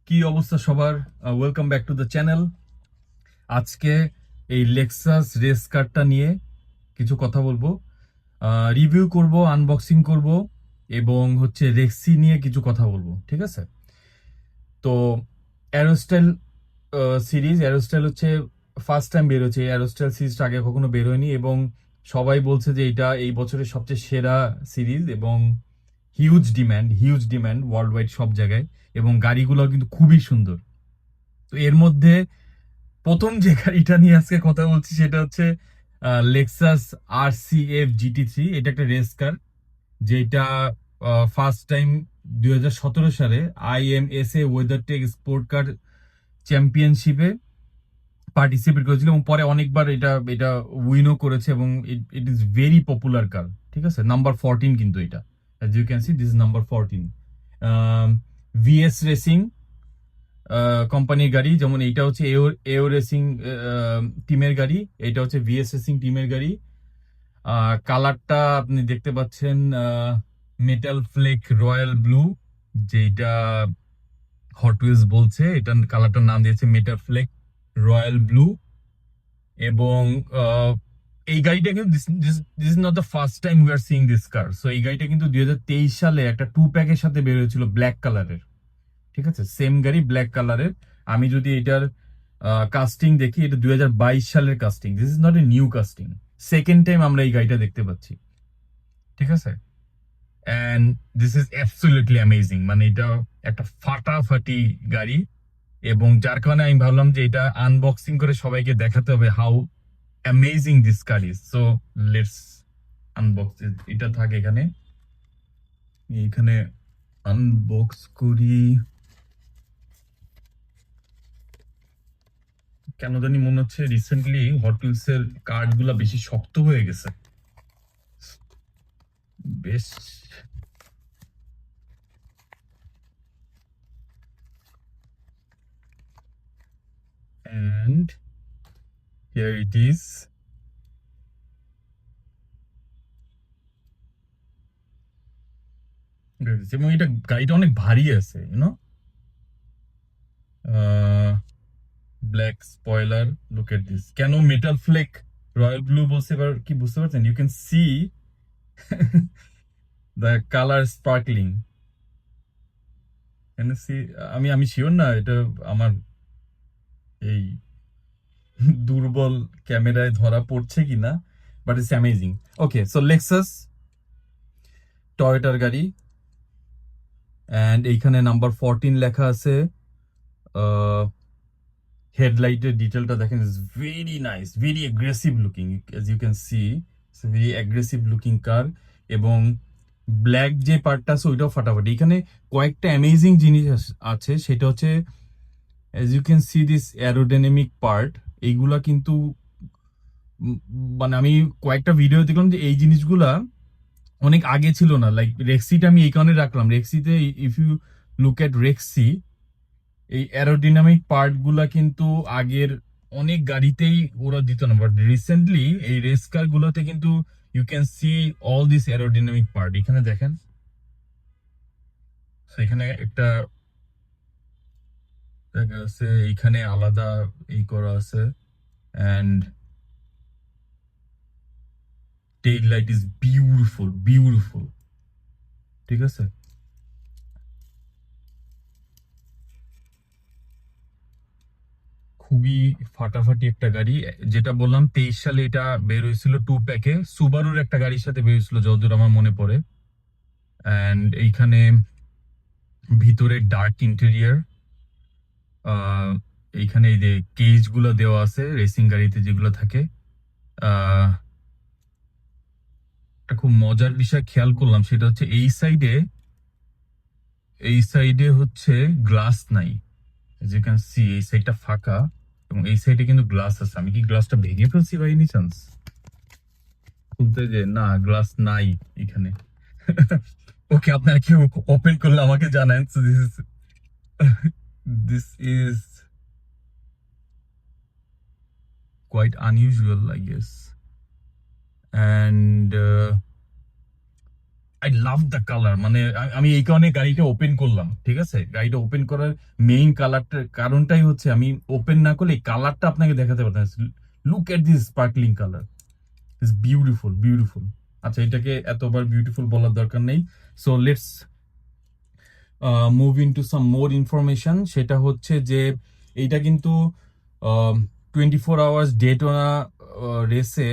কি অবস্থা সবার? Welcome back to the channel. আজকে এই লেক্সাস রেস কারটা নিয়ে কিছু কথা বলবো, রিভিউ করব, আনবক্সিং করব এবং হচ্ছে রেক্সি নিয়ে কিছু কথা বলবো, ঠিক আছে? তো অ্যারোস্টাইল অ্যারোস্টাইল হচ্ছে ফার্স্ট টাইম বের হচ্ছে। অ্যারোস্টাইল সিরিজটা আগে কখনো বের হয়নি এবং সবাই বলছে যে এটা এই বছরের সবচেয়ে সেরা সিরিজ এবং হিউজ ডিম্যান্ড ওয়ার্ল্ড ওয়াইড সব জায়গায়, এবং গাড়িগুলো কিন্তু খুবই সুন্দর। তো এর মধ্যে প্রথম যে গাড়িটা নিয়ে আজকে কথা বলছি সেটা হচ্ছে লেক্সাস RCF GT3। এটা একটা রেস কার, যেটা ফার্স্ট টাইম 2017 সালে IMSA ওয়েদারটেক স্পোর্ট কার চ্যাম্পিয়নশিপে পার্টিসিপেট করেছিল এবং পরে অনেকবার এটা এটা উইনও করেছে এবং it is very popular car, ঠিক আছে? নাম্বার 14 কিন্তু এটা, as you can see this is number 14। VS racing কোম্পানির গাড়ি, যেমন এইটা হচ্ছে এও এও রেসিং টিমের গাড়ি, এটা হচ্ছে VS রেসিং টিমের গাড়ি। কালারটা আপনি দেখতে পাচ্ছেন, মেটাল ফ্লেক রয়্যাল ব্লু, যেটা হট হুইলস বলছে। এটা কালারটার নাম দিয়েছে মেটাল ফ্লেক রয়্যাল ব্লু। এবং এই গাড়িটা কিন্তু this is not the first time we are seeing this car. So এই গাড়িটা কিন্তু 2023 সালে একটা টু প্যাকের সাথে বের হয়েছিল ব্ল্যাক কালারের, ঠিক আছে? সেম গাড়ি ব্ল্যাক কালারের। আমি যদি এটার কাস্টিং দেখি, এটা 2022 সালের casting, this is not a new casting. Second time আমরা এই গাড়িটা দেখতে পাচ্ছি, ঠিক আছে? And this is absolutely amazing, মানে এটা একটা ফাটাফাটি গাড়ি, এবং যার কারণে আমি ভাবলাম যে এটা আনবক্সিং করে সবাইকে দেখাতে হবে how amazing this car is. So let's unbox. এটা থাকে এখানে, এখানে আনবক্স করি। কেন জানি মনে হচ্ছে রিসেন্টলি হট হুইলস এর কার্ড গুলা বেশি শক্ত হয়ে গেছে। বেশ। And here it is. এবং এটা গাড়িটা অনেক ভারী আছে, you know. Black spoiler, look at this. কেন মেটাল ফ্লেক রয়্যাল ব্লু বলছে এবার কি বুঝতে পারছেন? You can see the colour sparkling. Can see? আমি আমি শিওর না এটা আমার এই দুর্বল ক্যামেরায় ধরা পড়ছে কিনা, but it's amazing. Okay, so Lexus টয়োটার গাড়ি, অ্যান্ড এইখানে নাম্বার 14 লেখা আছে। হেডলাইটের ডিটেলটা দেখেন, is very nice, very aggressive looking, as you can see. It's very aggressive looking car. এবং ব্ল্যাক যে পার্টটা আছে ওইটাও ফাটাফাটি। এখানে কয়েকটা অ্যামেজিং জিনিস আছে, সেটা হচ্ছে as you can see this aerodynamic part. এইগুলা কিন্তু উম, মানে আমি কয়েকটা ভিডিও দেখলাম যে এই জিনিসগুলা অনেক আগে ছিল না। লাইক রেক্সিটা আমি এই কারণে রাখলাম, রেক্সিতে ইফ ইউ লুক এট রেক্সি, এই অ্যারোডিনামিক পার্ট গুলা কিন্তু আগের অনেক গাড়িতেই ওরা দিত না, বাট রিসেন্টলি এই রেস কার গুলোতে কিন্তু you can see all this aerodynamic part. এখানে দেখেন, So এখানে একটা দেখা আছে, এইখানে আলাদা এই করা আছে। And tail light is beautiful, beautiful, ঠিক আছে? খুবই ফাটাফাটি একটা গাড়ি। যেটা বললাম 23 সালে এটা বের হয়েছিল টু প্যাকে, সুবারুর একটা গাড়ির সাথে বের হয়েছিল যতদূর আমার মনে পড়ে। অ্যান্ড এইখানে ভিতরে ডার্ক ইন্টেরিয়ার, এইখানে এই যে কেজ গুলো দেওয়া আছে রেসিং গাড়িতে যেগুলো থাকে। আহ একটা খুব মজার বিষয় খেয়াল করলাম, সেটা হচ্ছে এই সাইডে হচ্ছে গ্লাস নাই। যে ক্যান সি এই সাইডটা ফাঁকা এবং এই সাইডে কিন্তু গ্লাস আছে। আমি কি গ্লাসটা ভেঙে ফেলছি বাই এনি চান্স? খুলতে যে না, গ্লাস নাই এখানে। ওকে, আপনারা কেউ ওপেন করলে আমাকে জানান। So this is quite unusual, I guess. And I love the colour, মানে আমি এই কারণে গাড়িটা ওপেন করলাম, ঠিক আছে? গাড়িটা ওপেন করার মেইন কালারটার কারণটাই হচ্ছে আমি ওপেন না করলে এই কালারটা আপনাকে দেখাতে পারতাম। Look at this sparkling colour, it's beautiful beautiful. আচ্ছা, এটাকে এতবার বিউটিফুল বলার দরকার নেই। So let's move into some more information. সেটা হচ্ছে যে এইটা কিন্তু 24 আওয়ার্স ডেটোনা রেসে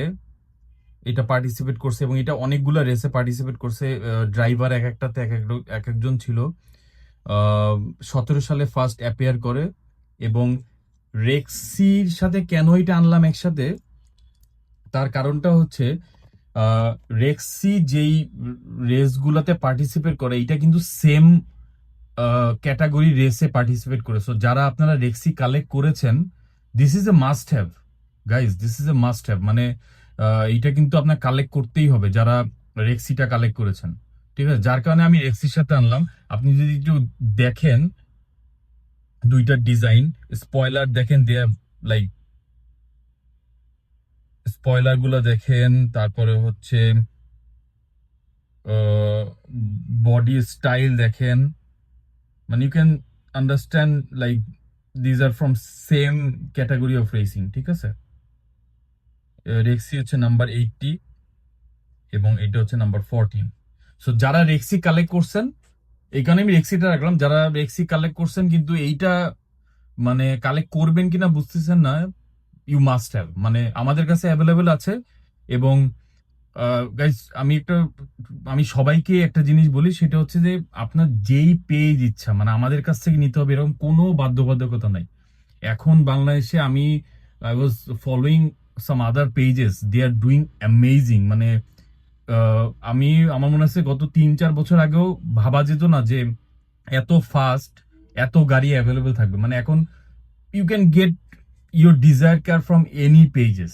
এটা পার্টিসিপেট করছে, এবং এটা অনেকগুলো রেসে পার্টিসিপেট করছে। ড্রাইভার এক একটাতে এক একজন ছিল। 17 সালে ফার্স্ট অ্যাপিয়ার করে, এবং রেক্সির সাথে কেন এটা আনলাম একসাথে, তার কারণটা হচ্ছে আহ, রেক্সি যেই রেসগুলোতে পার্টিসিপেট করে এটা কিন্তু সেম ক্যাটাগরি রেসে পার্টিসিপেট করে। সো যারা আপনারা রেক্সি কালেক্ট করেছেন, this is a must have guys, this is a must have. মানে এইটা কিন্তু আপনার কালেক্ট করতেই হবে যারা রেক্সিটা কালেক্ট করেছেন, ঠিক আছে? যার কারণে আমি রেক্সির সাথে আনলাম। আপনি যদি একটু দেখেন দুইটার ডিজাইন, স্পয়লার দেখেন, দেয়া লাইক স্পয়লার গুলো দেখেন, তারপরে হচ্ছে বডি স্টাইল দেখেন, মানে you can understand like these are from same category of racing, ঠিক আছে? রেক্সি হচ্ছে নাম্বার 80 এবং এটা হচ্ছে নাম্বার 14। সো যারা রেক্সি কালেক্ট করছেন, এই কারণে আমি রেক্সিটা রাখলাম, যারা রেক্সি কালেক্ট করছেন কিন্তু এইটা মানে কালেক্ট করবেন কিনা বুঝতেছেন না, ইউ মাস্ট হ্যাভ। মানে আমাদের কাছে অ্যাভেলেবেল আছে। এবং গাইজ আমি সবাইকে একটা জিনিস বলি, সেটা হচ্ছে যে আপনার যেই পেজ ইচ্ছা মানে আমাদের কাছ থেকে নিতে হবে এরকম কোনো বাধ্যবাধকতা নাই। এখন বাংলাদেশে আমি I was following some other pages, they are doing amazing. মানে আমি আমার মনে হচ্ছে গত 3-4 বছর আগেও ভাবা যেত না যে এত ফাস্ট এত গাড়ি অ্যাভেলেবেল থাকবে। মানে এখন you can get your desire car from any pages,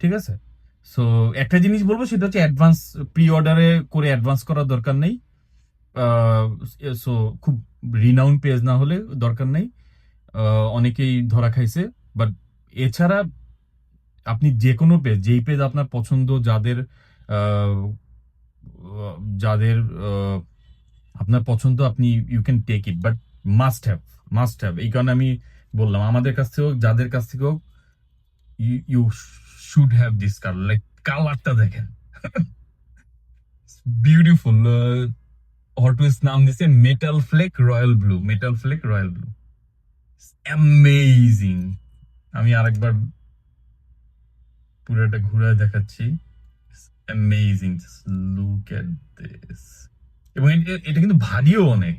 ঠিক আছে? সো একটা জিনিস বলবো, সেটা হচ্ছে অ্যাডভান্স প্রি অর্ডারে করে অ্যাডভান্স করার দরকার নেই। সো খুব রিনাউন পেজ না হলে দরকার নেই। অনেকেই ধরা খাইছে, বাট এছাড়া আপনি যে কোনো পেজ, যেই পেজ আপনার পছন্দ, আহ, যাদের আপনার পছন্দ, আপনি you can take it, but must have, must have. এই কারণে আমি বললাম আমাদের কাছ থেকে হোক যাদের কাছ থেকে হোক, you should have this colour. Like কালারটা দেখেন, বিউটিফুল। হট উইলস নাম দিছে metal flake royal blue, metal flake royal blue, amazing. আমি আরেকবার পুরোটা ঘুরে দেখাচ্ছি, amazing, just look at this. এবং এটা কিন্তু ভারীও অনেক,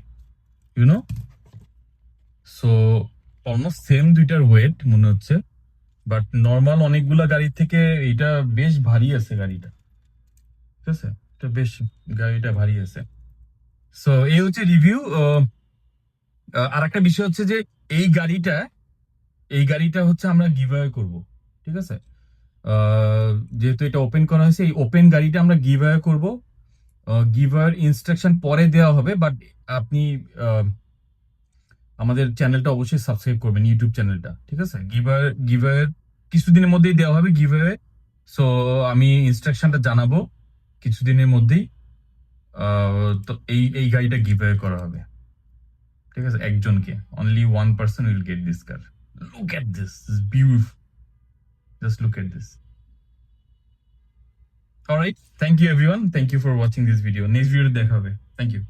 ইউনো। সো অলমোস্ট সেম দুইটার ওয়েট মনে হচ্ছে, বাট নর্মাল অনেকগুলা গাড়ির থেকে এটা বেশ ভারী আছে গাড়িটা, ঠিক আছে? এটা বেশ গাড়িটা ভারী আছে। সো এই হচ্ছে রিভিউ। আর একটা বিষয় হচ্ছে যে এই গাড়িটা এই গাড়িটা হচ্ছে আমরা গিভঅ্যাওয়ে করব, ঠিক আছে? আহ, যেহেতু এটা ওপেন করা হয়েছে, এই ওপেন গাড়িটা আমরা গিভঅ্যাওয়ে করব। গিভঅ্যাওয়ের ইনস্ট্রাকশন পরে দেওয়া হবে, বাট আপনি আহ, আমাদের চ্যানেলটা অবশ্যই সাবস্ক্রাইব করবেন, ইউটিউব চ্যানেলটা, ঠিক আছে? গিভঅ্যাওয়ে কিছুদিনের মধ্যেই দেওয়া হবে গিভঅ্যাওয়ে। সো আমি ইনস্ট্রাকশনটা জানাবো কিছুদিনের মধ্যেই। তো এই গাড়িটা গিভঅ্যাওয়ে করা হবে, ঠিক আছে? একজনকে, only one person will get this car. Look at this, beautiful, just look at this. Alright, thank you everyone, thank you for watching this video. Next video দেখা হবে। Thank you.